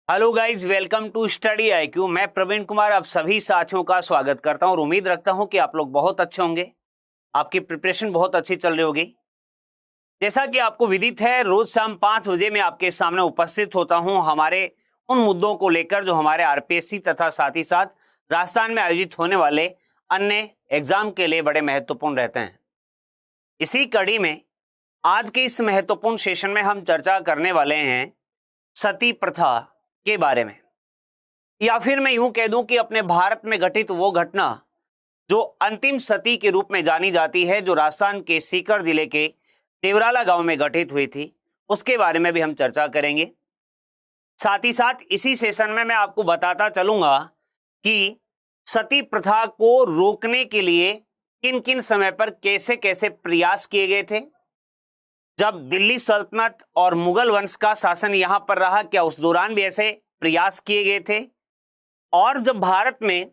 Hello guys, welcome to study IQ. मैं प्रवीण कुमार आप सभी साथियों का स्वागत करता हूं और उम्मीद रखता हूं कि आप लोग बहुत अच्छे होंगे। आपकी प्रिपरेशन बहुत अच्छी चल रही होगी। जैसा कि आपको विदित है, रोज शाम 5 बजे मैं आपके सामने उपस्थित होता हूं हमारे उन मुद्दों को लेकर जो हमारे आरपीएससी तथा साथ ही साथ राजस्थान में आयोजित होने वाले अन्य एग्जाम के लिए बड़े महत्वपूर्ण रहते हैं। इसी कड़ी में आज के इस महत्वपूर्ण सेशन में हम चर्चा करने वाले हैं सती प्रथा के बारे में, या फिर मैं यूं कह दूं कि अपने भारत में घटित वो घटना जो अंतिम सती के रूप में जानी जाती है, जो राजस्थान के सीकर जिले के देवराला गांव में घटित हुई थी, उसके बारे में भी हम चर्चा करेंगे। साथ ही साथ इसी सेशन में मैं आपको बताता चलूंगा कि सती प्रथा को रोकने के लिए किन किन समय पर कैसे कैसे प्रयास किए गए थे। जब दिल्ली सल्तनत और मुगल वंश का शासन यहां पर रहा, क्या उस दौरान भी ऐसे प्रयास किए गए थे? और जब भारत में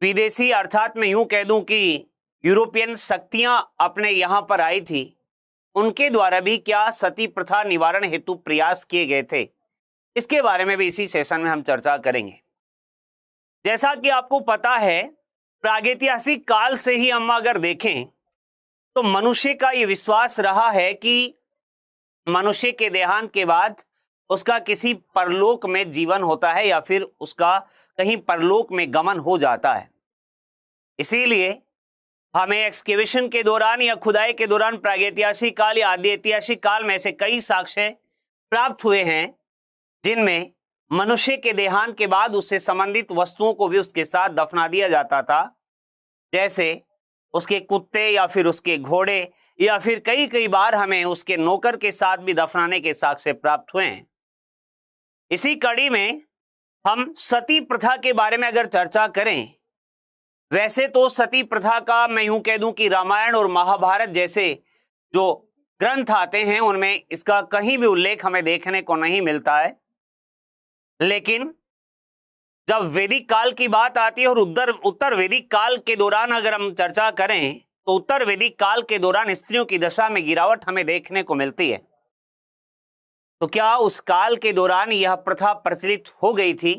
विदेशी अर्थात मैं यूं कह दूं कि यूरोपियन शक्तियां अपने यहां पर आई थी, उनके द्वारा भी क्या सती प्रथा निवारण हेतु प्रयास किए गए थे? इसके बारे में भी इसी सेशन में हम चर्चा करेंगे। जैसा कि आपको पता है, प्रागैतिहासिक काल से ही हम अगर देखें तो मनुष्य का यह विश्वास रहा है कि मनुष्य के देहांत के बाद उसका किसी परलोक में जीवन होता है या फिर उसका कहीं परलोक में गमन हो जाता है। इसीलिए हमें एक्सकेवेशन के दौरान या खुदाई के दौरान प्रागैतिहासिक काल या आदि ऐतिहासिक काल में ऐसे कई साक्ष्य प्राप्त हुए हैं जिनमें मनुष्य के देहांत के बाद उससे संबंधित वस्तुओं को भी उसके साथ दफना दिया जाता था, जैसे उसके कुत्ते या फिर उसके घोड़े या फिर कई कई बार हमें उसके नौकर के साथ भी दफनाने के साक्ष्य प्राप्त हुए हैं। इसी कड़ी में हम सती प्रथा के बारे में अगर चर्चा करें, वैसे तो सती प्रथा का मैं यूं कह दूं कि रामायण और महाभारत जैसे जो ग्रंथ आते हैं उनमें इसका कहीं भी उल्लेख हमें देखने को नहीं मिलता है। लेकिन जब वैदिक काल की बात आती है और उत्तर वैदिक काल के दौरान अगर हम चर्चा करें तो उत्तर वैदिक काल के दौरान स्त्रियों की दशा में गिरावट हमें देखने को मिलती है। तो क्या उस काल के दौरान यह प्रथा प्रचलित हो गई थी?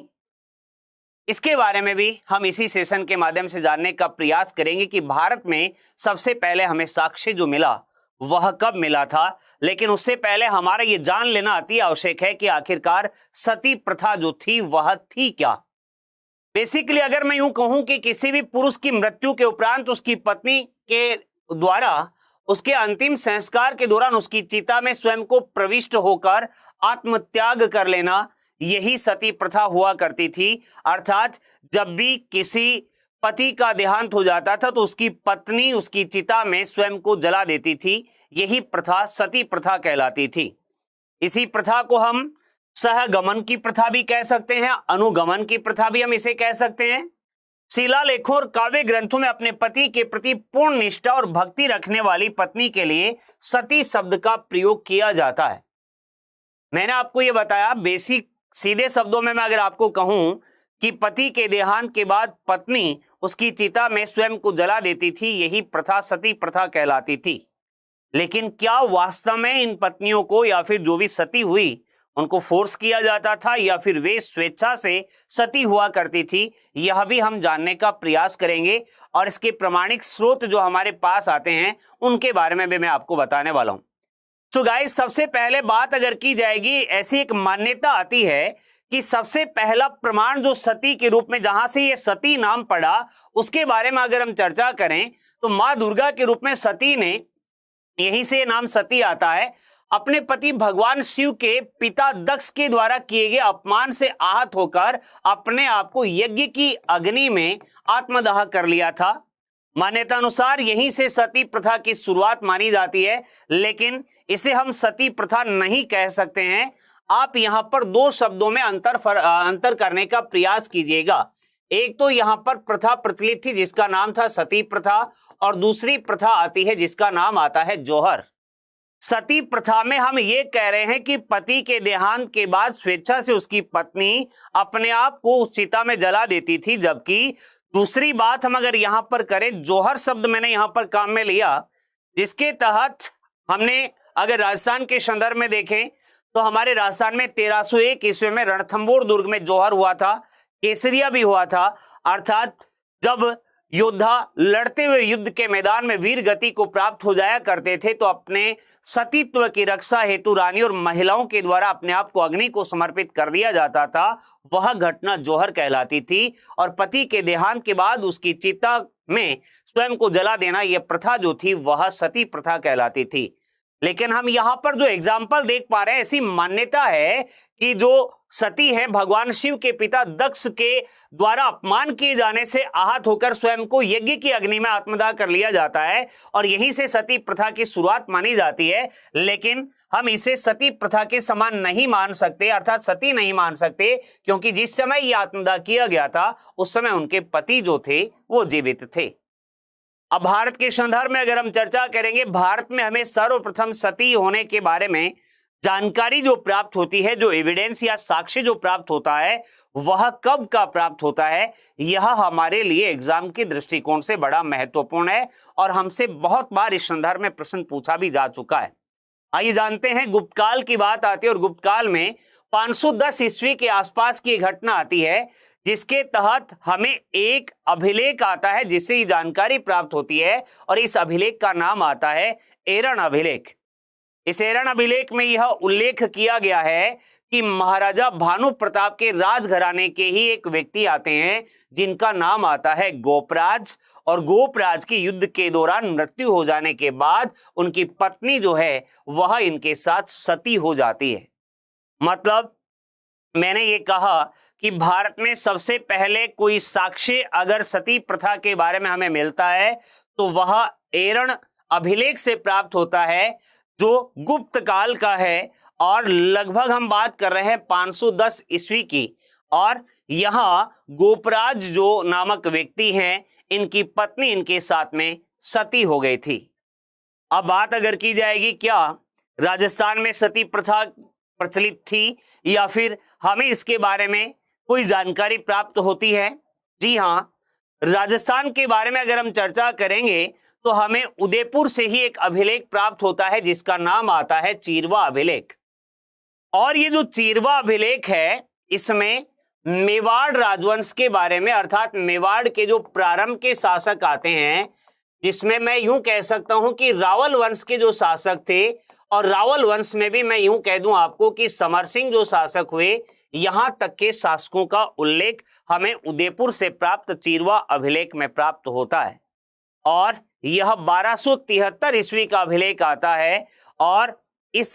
इसके बारे में भी हम इसी सेशन के माध्यम से जानने का प्रयास करेंगे कि भारत में सबसे पहले हमें साक्ष्य जो मिला वह कब मिला था। लेकिन उससे पहले हमारा ये जान लेना अति आवश्यक है कि आखिरकार सती प्रथा जो थी वह थी क्या। बेसिकली अगर मैं यूं कहूं कि किसी भी पुरुष की मृत्यु के उपरांत उसकी पत्नी के द्वारा उसके अंतिम संस्कार के दौरान उसकी चिता में स्वयं को प्रविष्ट होकर आत्मत्याग कर लेना, यही सती प्रथा हुआ करती थी। अर्थात जब भी किसी पति का देहांत हो जाता था तो उसकी पत्नी उसकी चिता में स्वयं को जला देती थी। यही प्रथा सती प्रथा कहलाती थी। इसी प्रथा को हम सहगमन की प्रथा भी कह सकते हैं, अनुगमन की प्रथा भी हम इसे कह सकते हैं। शिलालेखों और काव्य ग्रंथों में अपने पति के प्रति पूर्ण निष्ठा और भक्ति रखने वाली पत्नी के लिए सती शब्द का प्रयोग किया जाता है। मैंने आपको यह बताया, बेसिक सीधे शब्दों में मैं अगर आपको कहूं कि पति के देहांत के बाद पत्नी उसकी चिता में स्वयं को जला देती थी, यही प्रथा सती प्रथा कहलाती थी। लेकिन क्या वास्तव में इन पत्नियों को या फिर जो भी सती हुई उनको फोर्स किया जाता था या फिर वे स्वेच्छा से सती हुआ करती थी, यह भी हम जानने का प्रयास करेंगे। और इसके प्रमाणिक स्रोत जो हमारे पास आते हैं उनके बारे में भी मैं आपको बताने वाला हूं। तो गाइस, सबसे पहले बात अगर की जाएगी, ऐसी एक मान्यता आती है कि सबसे पहला प्रमाण जो सती के रूप में जहां से ये सती नाम पड़ा उसके बारे में अगर हम चर्चा करें तो मां दुर्गा के रूप में सती ने, यहीं से नाम सती आता है, अपने पति भगवान शिव के पिता दक्ष के द्वारा किए गए अपमान से आहत होकर अपने आप को यज्ञ की अग्नि में आत्मदाह कर लिया था। मान्यता अनुसार यहीं से सती प्रथा की शुरुआत मानी जाती है। लेकिन इसे हम सती प्रथा नहीं कह सकते हैं। आप यहां पर दो शब्दों में अंतर करने का प्रयास कीजिएगा। एक तो यहां पर प्रथा प्रचलित थी जिसका नाम था सती प्रथा, और दूसरी प्रथा आती है जिसका नाम आता है जौहर। सती प्रथा में हम ये कह रहे हैं कि पति के देहांत के बाद स्वेच्छा से उसकी पत्नी अपने आप को उस चिता में जला देती थी। जबकि दूसरी बात हम अगर यहां पर करें, जौहर शब्द मैंने यहां पर काम में लिया, जिसके तहत हमने अगर राजस्थान के संदर्भ में देखें तो हमारे राजस्थान में 1301 ईस्वी में रणथंबोर दुर्ग में जौहर हुआ था, केसरिया भी हुआ था। अर्थात जब योद्धा लड़ते हुए युद्ध के मैदान में वीर गति को प्राप्त हो जाया करते थे तो अपने सतीत्व की रक्षा हेतु रानी और महिलाओं के द्वारा अपने आप को अग्नि को समर्पित कर दिया जाता था। वह घटना जौहर कहलाती थी। और पति के देहांत के बाद उसकी चिता में स्वयं को जला देना, यह प्रथा जो थी वह सती प्रथा कहलाती थी। लेकिन हम यहां पर जो एग्जाम्पल देख पा रहे हैं, ऐसी मान्यता है कि जो सती है भगवान शिव के पिता दक्ष के द्वारा अपमान किए जाने से आहत होकर स्वयं को यज्ञ की अग्नि में आत्मदाह कर लिया जाता है और यहीं से सती प्रथा की शुरुआत मानी जाती है। लेकिन हम इसे सती प्रथा के समान नहीं मान सकते, अर्थात सती नहीं मान सकते, क्योंकि जिस समय यह आत्मदाह किया गया था उस समय उनके पति जो थे वो जीवित थे। अब भारत के संदर्भ में अगर हम चर्चा करेंगे, भारत में हमें सर्वप्रथम सती होने के बारे में जानकारी जो प्राप्त होती है, जो एविडेंस या साक्ष्य जो प्राप्त होता है, वह कब का प्राप्त होता है, यह हमारे लिए एग्जाम के दृष्टिकोण से बड़ा महत्वपूर्ण है और हमसे बहुत बार इस संदर्भ में प्रश्न पूछा भी जा चुका है। आइए जानते हैं, गुप्तकाल की बात आती है और गुप्तकाल में 510 ईस्वी के आसपास की घटना आती है जिसके तहत हमें एक अभिलेख आता है जिससे ये जानकारी प्राप्त होती है और इस अभिलेख का नाम आता है एरन अभिलेख। इस एरन अभिलेख में यह उल्लेख किया गया है कि महाराजा भानु प्रताप के राजघराने के ही एक व्यक्ति आते हैं जिनका नाम आता है गोपराज, और गोपराज की युद्ध के दौरान मृत्यु हो जाने के बाद उनकी पत्नी जो है वह इनके साथ सती हो जाती है। मतलब मैंने ये कहा कि भारत में सबसे पहले कोई साक्ष्य अगर सती प्रथा के बारे में हमें मिलता है तो वह एरन अभिलेख से प्राप्त होता है जो गुप्त काल का है और लगभग हम बात कर रहे हैं 510 ईस्वी की। और यहां गोपराज जो नामक व्यक्ति हैं, इनकी पत्नी इनके साथ में सती हो गई थी। अब बात अगर की जाएगी क्या राजस्थान में सती प्रथा प्रचलित थी या फिर हमें इसके बारे में कोई जानकारी प्राप्त होती है? जी हां, राजस्थान के बारे में अगर हम चर्चा करेंगे तो हमें उदयपुर से ही एक अभिलेख प्राप्त होता है जिसका नाम आता है चीरवा अभिलेख। और ये जो चीरवा अभिलेख है इसमें मेवाड़ राजवंश के बारे में, अर्थात मेवाड़ के जो प्रारंभ के शासक आते हैं, जिसमें मैं यूं कह सकता हूं कि रावल वंश के जो शासक थे, और रावल वंश में भी मैं यूं कह दूं आपको कि समर सिंह जो शासक हुए, यहां तक के शासकों का उल्लेख हमें उदयपुर से प्राप्त चीरवा अभिलेख में प्राप्त होता है। और यह 1273 ईस्वी का अभिलेख आता है और इस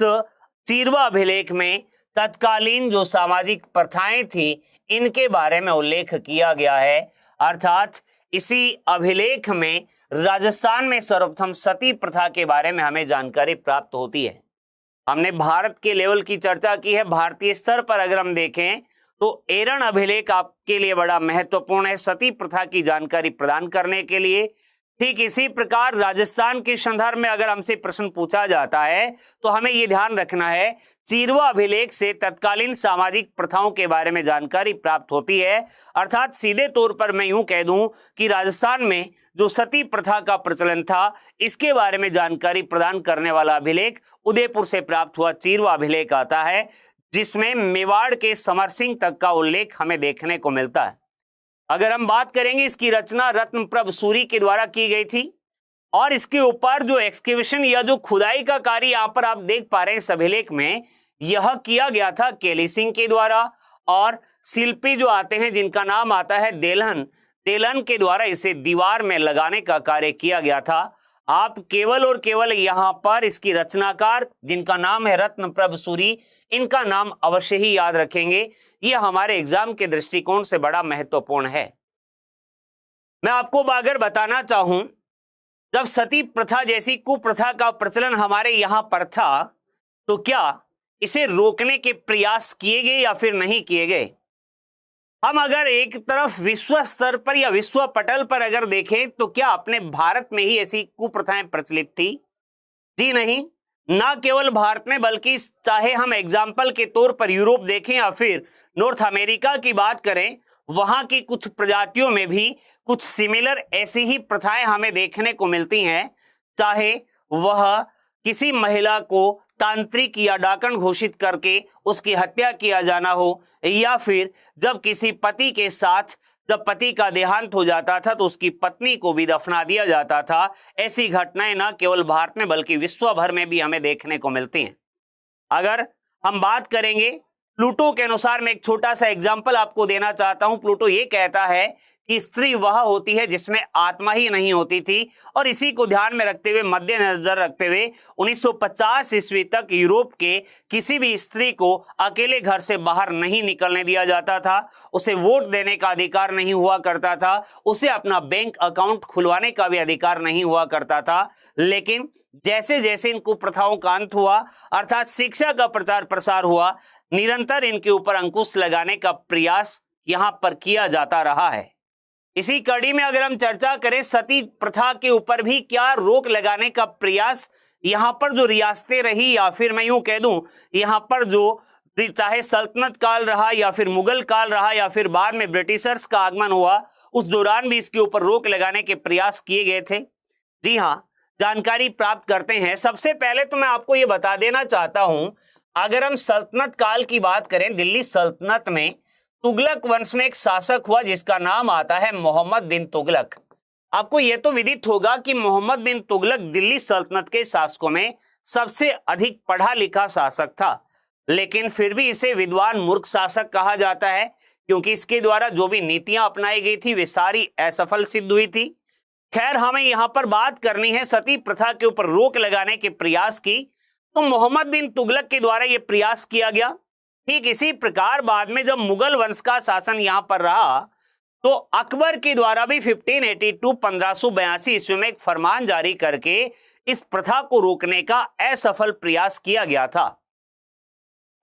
चीरवा अभिलेख में तत्कालीन जो सामाजिक प्रथाएं थी इनके बारे में उल्लेख किया गया है। अर्थात इसी अभिलेख में राजस्थान में सर्वप्रथम सती प्रथा के बारे में हमें जानकारी प्राप्त होती है। हमने भारत के लेवल की चर्चा की है, भारतीय स्तर पर अगर हम देखें तो एरन अभिलेख आपके लिए बड़ा महत्वपूर्ण है सती प्रथा की जानकारी प्रदान करने के लिए। ठीक इसी प्रकार राजस्थान के संदर्भ में अगर हमसे प्रश्न पूछा जाता है तो हमें यह ध्यान रखना है, चीरवा अभिलेख से तत्कालीन सामाजिक प्रथाओं के बारे में जानकारी प्राप्त होती है। अर्थात सीधे तौर पर मैं यूं कह दूं कि राजस्थान में जो सती प्रथा का प्रचलन था इसके बारे में जानकारी प्रदान करने वाला अभिलेख उदयपुर से प्राप्त हुआ चीरवा अभिलेख आता है, जिसमें मेवाड़ के समर सिंह तक का उल्लेख हमें देखने को मिलता है। अगर हम बात करेंगे, इसकी रचना रत्नप्रभ सूरी के द्वारा की गई थी और इसके ऊपर जो एक्सकेवेशन या जो खुदाई का कार्य यहाँ पर आप देख पा रहे हैं इस अभिलेख में, यह किया गया था केली सिंह के द्वारा। और शिल्पी जो आते हैं जिनका नाम आता है देलहन के द्वारा इसे दीवार में लगाने का कार्य किया गया था। आप केवल और केवल यहाँ पर इसकी रचनाकार जिनका नाम है रत्नप्रभ सूरी, इनका नाम अवश्य ही याद रखेंगे, यह हमारे एग्जाम के दृष्टिकोण से बड़ा महत्वपूर्ण है। मैं आपको अगर बताना चाहूं, जब सती प्रथा जैसी कुप्रथा का प्रचलन हमारे यहां पर था तो क्या इसे रोकने के प्रयास किए गए या फिर नहीं किए गए? हम अगर एक तरफ विश्व स्तर पर या विश्व पटल पर अगर देखें तो क्या अपने भारत में ही ऐसी कुप्रथाएं प्रचलित थी? जी नहीं, ना केवल भारत में बल्कि चाहे हम एग्जाम्पल के तौर पर यूरोप देखें या फिर नॉर्थ अमेरिका की बात करें, वहां की कुछ प्रजातियों में भी कुछ सिमिलर ऐसी ही प्रथाएं हमें देखने को मिलती हैं। चाहे वह किसी महिला को तांत्रिक या डाकण घोषित करके उसकी हत्या किया जाना हो, या फिर जब किसी पति के साथ जब पति का देहांत हो जाता था तो उसकी पत्नी को भी दफना दिया जाता था। ऐसी घटनाएं न केवल भारत में बल्कि विश्व भर में भी हमें देखने को मिलती हैं। अगर हम बात करेंगे प्लूटो के अनुसार, मैं एक छोटा सा एग्जाम्पल आपको देना चाहता हूं। प्लूटो ये कहता है कि स्त्री वह होती है जिसमें आत्मा ही नहीं होती थी, और इसी को ध्यान में रखते हुए, मद्देनजर रखते हुए 1950 ईस्वी तक यूरोप के किसी भी स्त्री को अकेले घर से बाहर नहीं निकलने दिया जाता था। उसे वोट देने का अधिकार नहीं हुआ करता था, उसे अपना बैंक अकाउंट खुलवाने का भी अधिकार नहीं हुआ करता था। लेकिन जैसे जैसे इन कुप्रथाओं का अंत हुआ, अर्थात शिक्षा का प्रचार प्रसार हुआ, निरंतर इनके ऊपर अंकुश लगाने का प्रयास यहां पर किया जाता रहा है। इसी कड़ी में अगर हम चर्चा करें सती प्रथा के ऊपर भी क्या रोक लगाने का प्रयास यहां पर जो रियासतें रही, या फिर मैं यूं कह दूं यहां पर जो चाहे सल्तनत काल रहा या फिर मुगल काल रहा या फिर बाद में ब्रिटिशर्स का आगमन हुआ, उस दौरान भी इसके ऊपर रोक लगाने के प्रयास किए गए थे। जी हां, जानकारी प्राप्त करते हैं। सबसे पहले तो मैं आपको यह बता देना चाहता हूं, अगर हम सल्तनत काल की बात करें, दिल्ली सल्तनत में तुगलक वंश में एक शासक हुआ जिसका नाम आता है मोहम्मद बिन तुगलक। आपको यह तो विदित होगा कि मोहम्मद बिन तुगलक दिल्ली सल्तनत के शासकों में सबसे अधिक पढ़ा लिखा शासक था, लेकिन फिर भी इसे विद्वान मूर्ख शासक कहा जाता है, क्योंकि इसके द्वारा जो भी नीतियां अपनाई गई थी वे सारी असफल सिद्ध हुई थी। खैर, हमें यहां पर बात करनी है सती प्रथा के ऊपर रोक लगाने के प्रयास की। तो मोहम्मद बिन तुगलक के द्वारा यह प्रयास किया गया। ठीक इसी प्रकार बाद में जब मुगल वंश का शासन यहां पर रहा तो अकबर के द्वारा भी 1582 ईस्वी में एक फरमान जारी करके इस प्रथा को रोकने का असफल प्रयास किया गया था।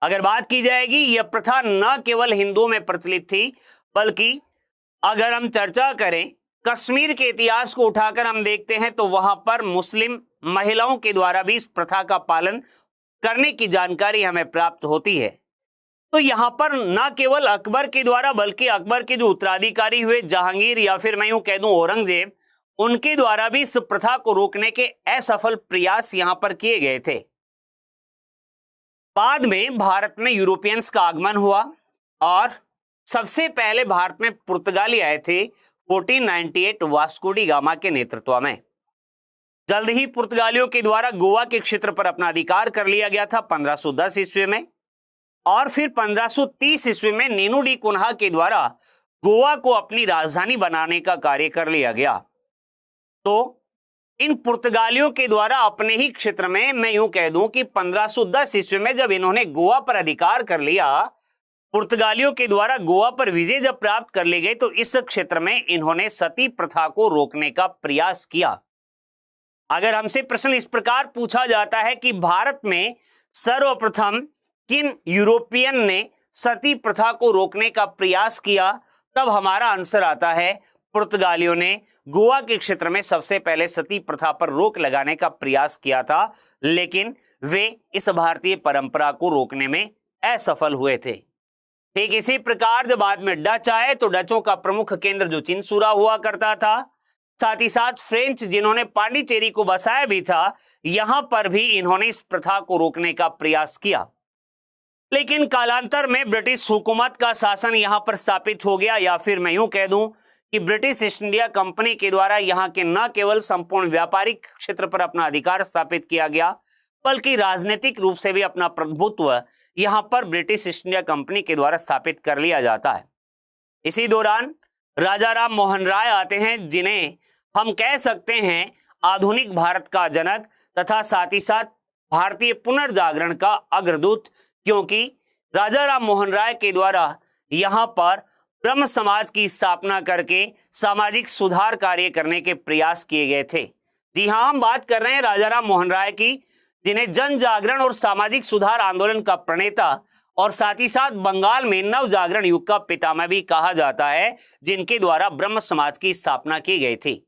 अगर बात की जाएगी, यह प्रथा न केवल हिंदुओं में प्रचलित थी, बल्कि अगर हम चर्चा करें कश्मीर के इतिहास को उठाकर हम देखते हैं तो वहां पर मुस्लिम महिलाओं के द्वारा भी इस प्रथा का पालन करने की जानकारी हमें प्राप्त होती है। तो यहां पर न केवल अकबर के द्वारा बल्कि अकबर के जो उत्तराधिकारी हुए जहांगीर या फिर मैं यूं कह दूं औरंगजेब, उनके द्वारा भी इस प्रथा को रोकने के असफल प्रयास यहां पर किए गए थे। बाद में भारत में यूरोपियंस का आगमन हुआ और सबसे पहले भारत में पुर्तगाली आए थे 1498 वास्को डी गामा के नेतृत्व में। जल्द ही पुर्तगालियों के द्वारा गोवा के क्षेत्र पर अपना अधिकार कर लिया गया था 1510 ईस्वी में, और फिर 1530 ईस्वी में नीनू डी कुन्हा के द्वारा गोवा को अपनी राजधानी बनाने का कार्य कर लिया गया। तो इन पुर्तगालियों के द्वारा अपने ही क्षेत्र में मैं यूं कह दूं कि 1510 ईस्वी में जब इन्होंने गोवा पर अधिकार कर लिया, पुर्तगालियों के द्वारा गोवा पर विजय जब प्राप्त कर ली गई, तो इस क्षेत्र में इन्होंने सती प्रथा को रोकने का प्रयास किया। अगर हमसे प्रश्न इस प्रकार पूछा जाता है कि भारत में सर्वप्रथम किन यूरोपियन ने सती प्रथा को रोकने का प्रयास किया, तब हमारा आंसर आता है पुर्तगालियों ने गोवा के क्षेत्र में सबसे पहले सती प्रथा पर रोक लगाने का प्रयास किया था, लेकिन वे इस भारतीय परंपरा को रोकने में असफल हुए थे। ठीक इसी प्रकार जब बाद में डच आए तो डचों का प्रमुख केंद्र जो चिंसूरा हुआ करता था, साथ ही साथ फ्रेंच जिन्होंने पांडिचेरी को बसाया भी था, यहां पर भी इन्होंने इस प्रथा को रोकने का प्रयास किया। लेकिन कालांतर में ब्रिटिश हुकूमत का शासन यहां पर स्थापित हो गया, या फिर मैं यूं कह दूं कि ब्रिटिश ईस्ट इंडिया कंपनी के द्वारा यहां के न केवल संपूर्ण व्यापारिक क्षेत्र पर अपना अधिकार स्थापित किया गया, बल्कि राजनीतिक रूप से भी अपना प्रभुत्व यहां पर ब्रिटिश ईस्ट इंडिया कंपनी के द्वारा स्थापित कर लिया जाता है। इसी दौरान राजा राम मोहन राय आते हैं, जिन्हें हम कह सकते हैं आधुनिक भारत का जनक तथा साथ ही साथ भारतीय पुनर्जागरण का अग्रदूत, क्योंकि राजा राम मोहन राय के द्वारा यहां पर ब्रह्म समाज की स्थापना करके सामाजिक सुधार कार्य करने के प्रयास किए गए थे। जी हां, हम बात कर रहे हैं राजा राम मोहन राय की, जिन्हें जन जागरण और सामाजिक सुधार आंदोलन का प्रणेता और साथ ही साथ बंगाल में नव जागरण युग का पितामह भी कहा जाता है, जिनके द्वारा ब्रह्म समाज की स्थापना की गई थी।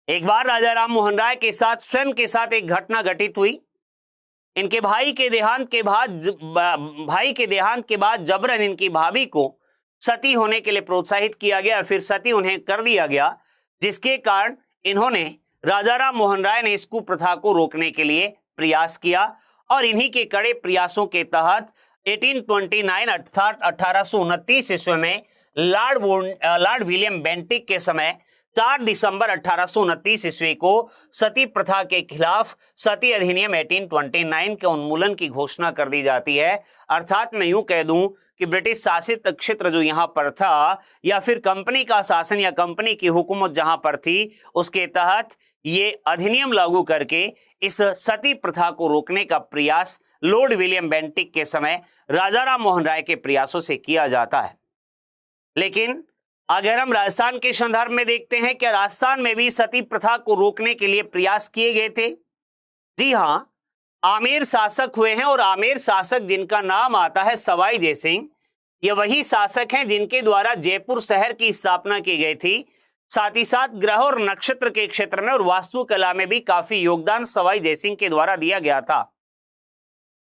एक बार राजा राम मोहन राय के साथ स्वयं के साथ एक घटना घटित हुई। इनके भाई के देहांत के बाद जबरन इनकी भाभी को सती होने के लिए प्रोत्साहित किया गया, फिर सती उन्हें कर दिया गया, जिसके कारण इन्होंने राजा राम मोहन राय ने इस कुप्रथा को रोकने के लिए प्रयास किया और इन्हीं के कड़े प्रयासों के तहत 1829 अर्थात 1829 ईस्वी में लॉर्ड विलियम बेंटिक के समय 4 दिसंबर 1829 ईस्वी को सती प्रथा के खिलाफ सती अधिनियम 1829 के उन्मूलन की घोषणा कर दी जाती है। अर्थात मैं यूं कह दूं कि ब्रिटिश शासित क्षेत्र जो यहां पर था या फिर कंपनी का शासन या कंपनी की हुकूमत जहां पर थी, उसके तहत ये अधिनियम लागू करके इस सती प्रथा को रोकने का प्रयास लॉर्ड विलियम बेंटिक के समय राजा राम मोहन राय के प्रयासों से किया जाता है। लेकिन अगर हम राजस्थान के संदर्भ में देखते हैं, क्या राजस्थान में भी सती प्रथा को रोकने के लिए प्रयास किए गए थे? जी हां, आमेर शासक हुए हैं और आमेर शासक जिनका नाम आता है सवाई जयसिंह, ये वही शासक हैं जिनके द्वारा जयपुर शहर की स्थापना की गई थी। साथ ही साथ ग्रह और नक्षत्र के क्षेत्र में और वास्तुकला में भी काफी योगदान सवाई जयसिंह के द्वारा दिया गया था।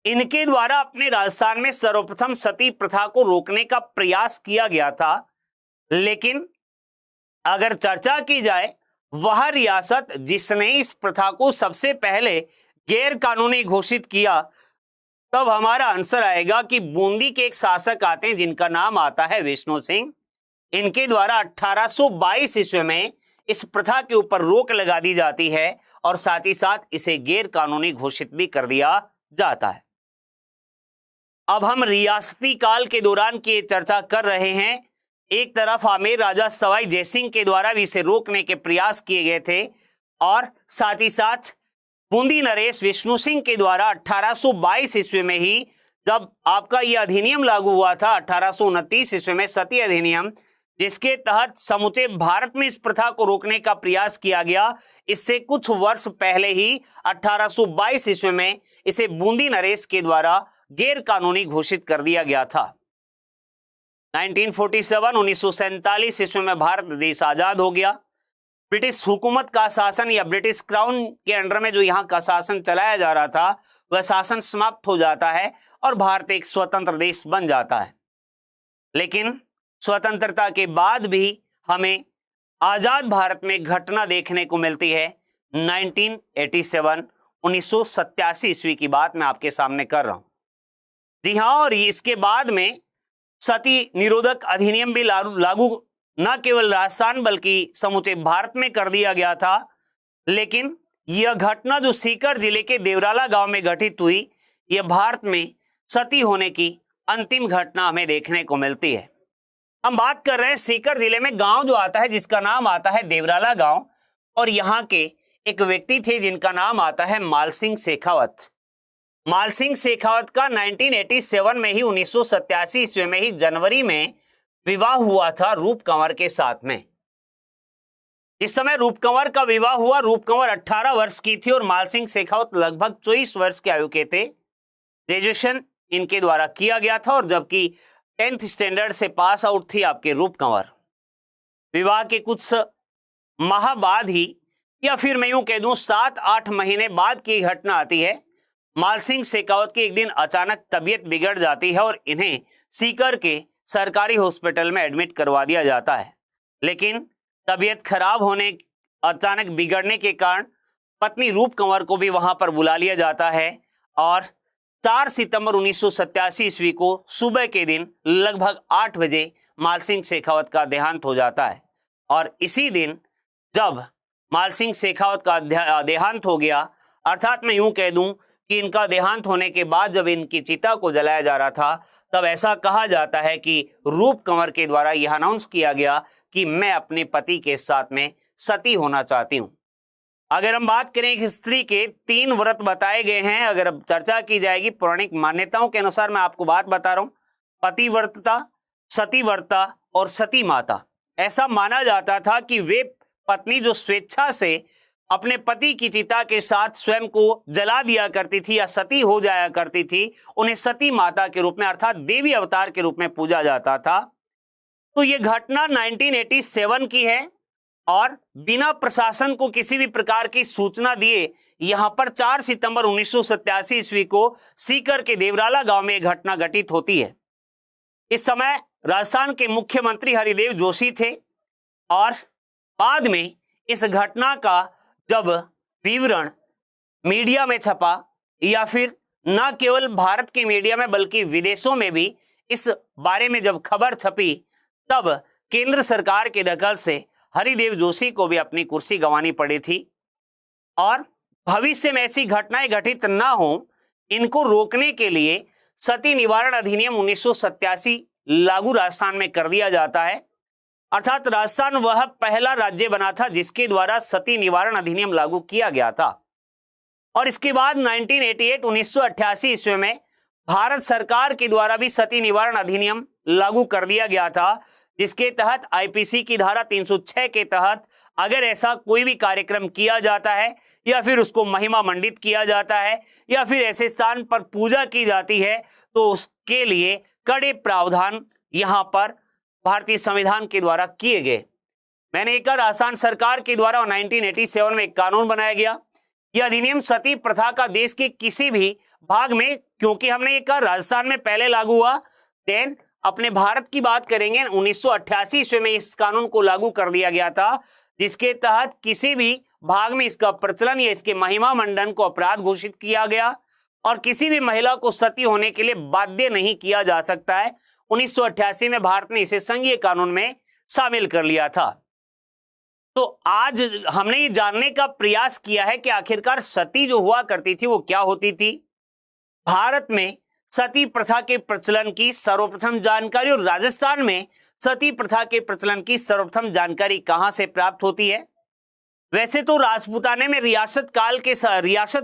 इनके द्वारा अपने राजस्थान में सर्वप्रथम सती प्रथा को रोकने का प्रयास किया गया था। लेकिन अगर चर्चा की जाए वह रियासत जिसने इस प्रथा को सबसे पहले गैर कानूनी घोषित किया, तब हमारा आंसर आएगा कि बूंदी के एक शासक आते हैं जिनका नाम आता है विष्णु सिंह। इनके द्वारा 1822 ईस्वी में इस प्रथा के ऊपर रोक लगा दी जाती है और साथ ही साथ इसे गैर कानूनी घोषित भी कर दिया जाता है। अब हम रियासती काल के दौरान की चर्चा कर रहे हैं। एक तरफ आमेर राजा सवाई जयसिंह के द्वारा भी इसे रोकने के प्रयास किए गए थे और साथ ही साथ बूंदी नरेश विष्णु सिंह के द्वारा 1822 ईस्वी में ही जब आपका यह अधिनियम लागू हुआ था 1829 ईस्वी में सती अधिनियम, जिसके तहत समूचे भारत में इस प्रथा को रोकने का प्रयास किया गया। इससे कुछ वर्ष पहले ही 1822 ईस्वी में इसे बूंदी नरेश के द्वारा गैर कानूनी घोषित कर दिया गया था। 1947 ईस्वी में भारत देश आजाद हो गया। ब्रिटिश हुकूमत का शासन या ब्रिटिश क्राउन के अंडर में जो यहाँ का शासन चलाया जा रहा था वह शासन समाप्त हो जाता है और भारत एक स्वतंत्र देश बन जाता है। लेकिन स्वतंत्रता के बाद भी हमें आजाद भारत में घटना देखने को मिलती है 1987 ईस्वी की बात मैं आपके सामने कर रहा हूं। जी हां, और इसके बाद में सती निरोधक अधिनियम भी लागू न केवल राजस्थान बल्कि समूचे भारत में कर दिया गया था। लेकिन यह घटना जो सीकर जिले के देवराला गांव में घटित हुई, यह भारत में सती होने की अंतिम घटना हमें देखने को मिलती है। हम बात कर रहे हैं सीकर जिले में गांव जो आता है जिसका नाम आता है देवराला गांव, और यहाँ के एक व्यक्ति थे जिनका नाम आता है माल सिंह शेखावत। माल सिंह शेखावत का 1987 में ही 1987 ईस्वी में ही जनवरी में विवाह हुआ था रूप कंवर के साथ में। इस समय रूप कंवर का विवाह हुआ। रूप कंवर 18 वर्ष की थी और माल सिंह शेखावत लगभग 24 वर्ष के आयु के थे। ग्रेजुएशन इनके द्वारा किया गया था और जबकि 10th स्टैंडर्ड से पास आउट थी आपके रूप कंवर। विवाह के कुछ माह बाद ही या फिर मैं यूं कह दूं 7-8 महीने बाद की घटना आती है। माल सिंह शेखावत की एक दिन अचानक तबीयत बिगड़ जाती है और इन्हें सीकर के सरकारी हॉस्पिटल में एडमिट करवा दिया जाता है। लेकिन तबीयत खराब होने, अचानक बिगड़ने के कारण पत्नी रूप कंवर को भी वहां पर बुला लिया जाता है और 4 सितंबर 1987 ईस्वी को सुबह के दिन लगभग 8 बजे माल सिंह शेखावत का देहांत हो जाता है। और इसी दिन जब माल सिंह शेखावत का देहांत हो गया, अर्थात मैं यूं कह दूं कि इनका देहांत होने के बाद जब इनकी चिता को जलाया जा रहा था, तब ऐसा कहा जाता है कि रूप कंवर के द्वारा यह अनाउंस किया गया कि मैं अपने पति के साथ में सती होना चाहती हूं। अगर हम बात करें एक स्त्री के 3 व्रत बताए गए हैं, अगर अब चर्चा की जाएगी पौराणिक मान्यताओं के अनुसार, मैं आपको बात बता रहा हूं, पतिव्रता, सतीव्रता और सती माता। ऐसा माना जाता था कि वे पत्नी जो स्वेच्छा से अपने पति की चिता के साथ स्वयं को जला दिया करती थी या सती हो जाया करती थी, उन्हें सती माता के रूप में अर्थात देवी अवतार के रूप में पूजा जाता था। तो यह घटना 1987 की है और बिना प्रशासन को किसी भी प्रकार की सूचना दिए यहां पर 4 सितंबर 1987 ईस्वी को सीकर के देवराला गांव में यह घटना घटित होती है। इस समय राजस्थान के मुख्यमंत्री हरिदेव जोशी थे और बाद में इस घटना का जब विवरण मीडिया में छपा या फिर न केवल भारत के मीडिया में बल्कि विदेशों में भी इस बारे में जब खबर छपी, तब केंद्र सरकार के दखल से हरिदेव जोशी को भी अपनी कुर्सी गंवानी पड़ी थी। और भविष्य में ऐसी घटनाएं घटित न हो, इनको रोकने के लिए सती निवारण अधिनियम 1987 लागू राजस्थान में कर दिया जाता है। अर्थात राजस्थान वह पहला राज्य बना था जिसके द्वारा सती निवारण अधिनियम लागू किया गया था। और इसके बाद 1988 ईस्वी में भारत सरकार के द्वारा भी सती निवारण अधिनियम लागू कर दिया गया था, जिसके तहत आईपीसी की धारा 306 के तहत अगर ऐसा कोई भी कार्यक्रम किया जाता है या फिर उसको महिमा मंडित किया जाता है या फिर ऐसे स्थान पर पूजा की जाती है, तो उसके लिए कड़े प्रावधान यहां पर भारतीय संविधान के द्वारा किए गए। मैंने एक राजस्थान सरकार के द्वारा 1987 में एक कानून बनाया गया। यह अधिनियम सती प्रथा का देश के किसी भी भाग में, क्योंकि हमने एक राजस्थान में पहले लागू हुआ, देन अपने भारत की बात करेंगे 1988 ईस्वी में इस कानून को लागू कर दिया गया था, जिसके तहत किसी भी भाग में इसका प्रचलन या इसके महिमा मंडन को अपराध घोषित किया गया और किसी भी महिला को सती होने के लिए बाध्य नहीं किया जा सकता है। 1988 में भारत ने इसे संघीय कानून में शामिल कर लिया था। तो आज हमने ये जानने का प्रयास किया है कि आखिरकार सती जो हुआ करती थी वो क्या होती थी, भारत में सती प्रथा के प्रचलन की सर्वप्रथम जानकारी और राजस्थान में सती प्रथा के प्रचलन की सर्वप्रथम जानकारी कहां से प्राप्त होती है। वैसे तो राजपूताने में रियासत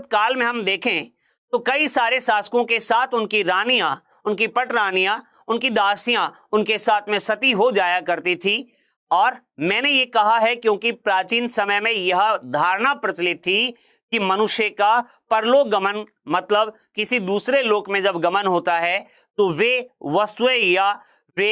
काल में हम देखें तो कई सारे शासकों के साथ उनकी रानियां, उनकी पटरानियां, उनकी दासियां उनके साथ में सती हो जाया करती थी। और मैंने ये कहा है क्योंकि प्राचीन समय में यह धारणा प्रचलित थी कि मनुष्य का परलोक गमन मतलब किसी दूसरे लोक में जब गमन होता है तो वे वस्तुएं या वे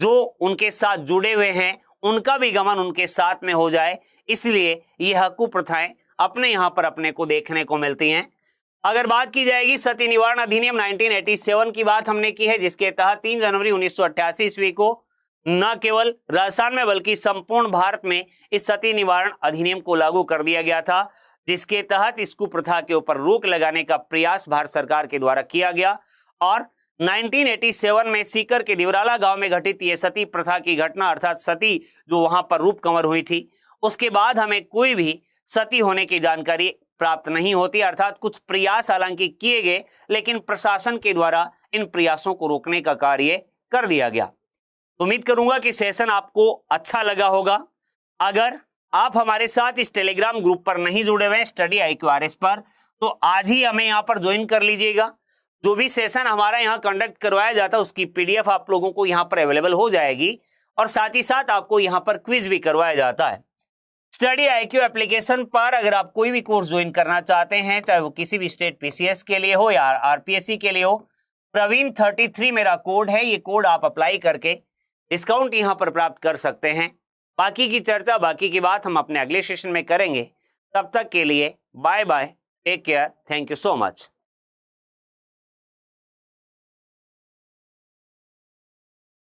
जो उनके साथ जुड़े हुए हैं उनका भी गमन उनके साथ में हो जाए, इसलिए यह कुप्रथाएं अपने यहां पर अपने को देखने को मिलती हैं। अगर बात की जाएगी सती निवारण अधिनियम 1987 की बात हमने की है, जिसके तहत 3 जनवरी 1988 ईस्वी को न केवल राजस्थान में बल्कि संपूर्ण भारत में इस सती निवारण अधिनियम को लागू कर दिया गया था, जिसके तहत इस कुप्रथा के ऊपर रोक लगाने का प्रयास भारत सरकार के द्वारा किया गया। और 1987 में सीकर के दिवराला गांव में घटित ये सती प्रथा की घटना अर्थात सती जो वहां पर रूप कंवर हुई थी, उसके बाद हमें कोई भी सती होने की जानकारी प्राप्त नहीं होती। अर्थात कुछ प्रयास हालांकि किए गए, लेकिन प्रशासन के द्वारा इन प्रयासों को रोकने का कार्य कर दिया गया। उम्मीद करूंगा कि सेशन आपको अच्छा लगा होगा। अगर आप हमारे साथ इस टेलीग्राम ग्रुप पर नहीं जुड़े हुए हैं स्टडी IQRS पर, तो आज ही हमें यहाँ पर ज्वाइन कर लीजिएगा। जो भी सेशन हमारा यहाँ कंडक्ट करवाया जाता है उसकी PDF आप लोगों को यहाँ पर अवेलेबल हो जाएगी और साथ ही साथ आपको यहाँ पर क्विज भी करवाया जाता है। स्टडी IQ एप्लीकेशन पर अगर आप कोई भी कोर्स ज्वाइन करना चाहते हैं, चाहे वो किसी भी स्टेट PCS के लिए हो या RPSC के लिए हो, प्रवीण 33 मेरा कोड है। ये कोड आप अप्लाई करके डिस्काउंट यहाँ पर प्राप्त कर सकते हैं। बाकी की चर्चा, बाकी की बात हम अपने अगले सेशन में करेंगे। तब तक के लिए bye bye, take care, thank you so much.